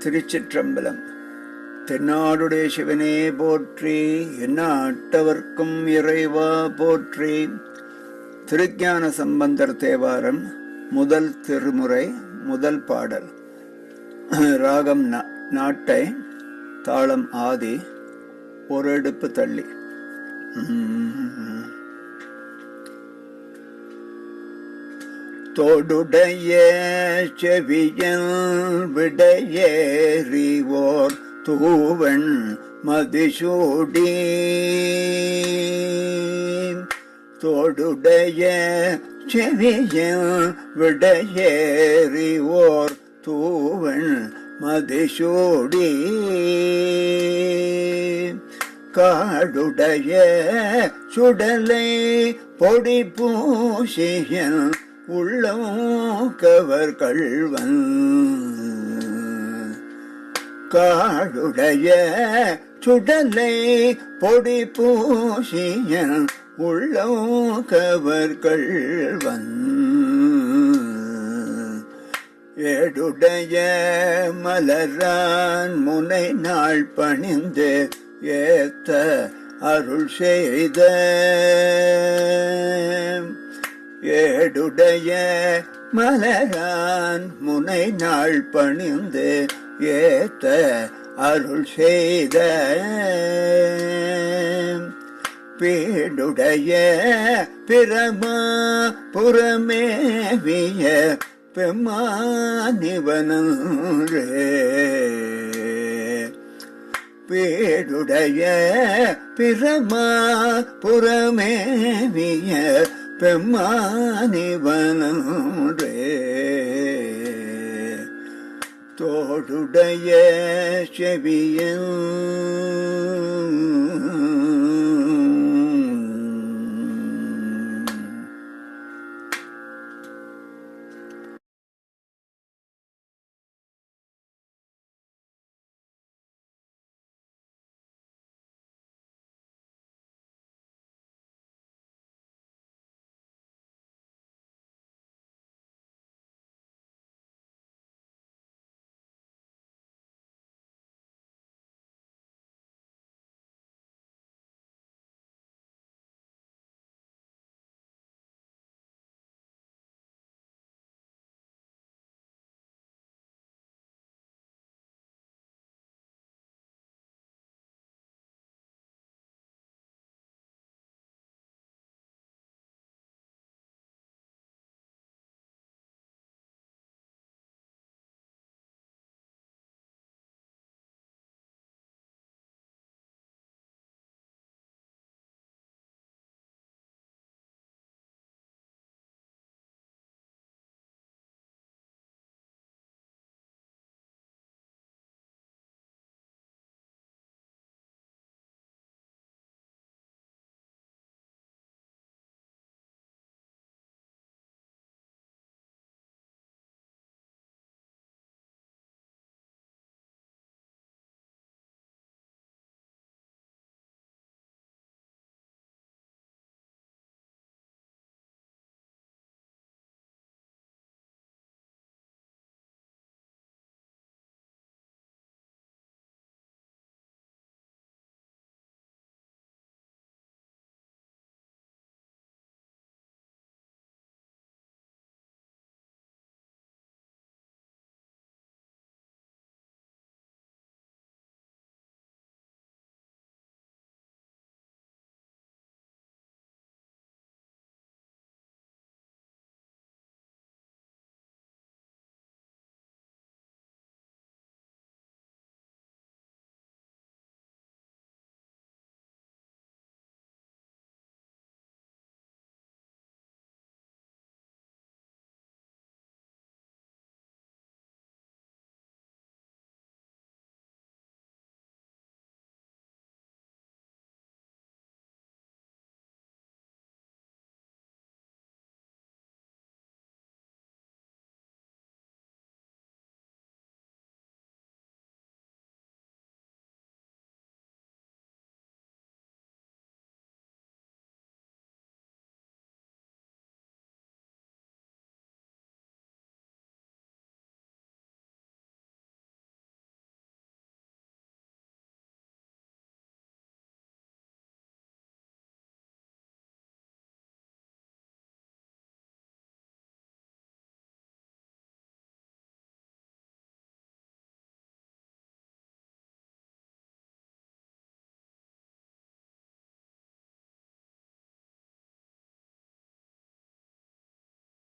திருச்சிற்றம்பலம். தென்னாடுடைய சிவனே போற்றி, எந்நாட்டவர்க்கும் இறைவா போற்றி. திருஞான சம்பந்தர் தேவாரம் முதல் திருமுறை முதல் பாடல். ராகம் நாட்டை, தாளம் ஆதி, ஒரு எடுப்பு தள்ளி. தோடுடைய செவியன் விடையேறிவோர் தூவன் மதிசூடி, தோடுடைய செவியன் விடையேறிவோர் தூவன் மதிசூடி, காடுடைய சுடலை பொடி பூசியன் உள்ளம் கவர் கள்வன், காடுடைய சுடலை பொடி பூசியன் உள்ளம் கவர் கள்வன், ஏடுடைய மலரான் முனை நாள் பணிந்து ஏத்த அருள் செய்த, ஏடுடைய மலரான் முனை நாள் பணிந்து ஏத்த அருள் செய்த, பீடுடைய பிரமா புறமேவிய பெம்மானிவனே, பீடுடைய பிரமா புறமேவிய பெம்மானிவனே, தோடுடைய செவியன்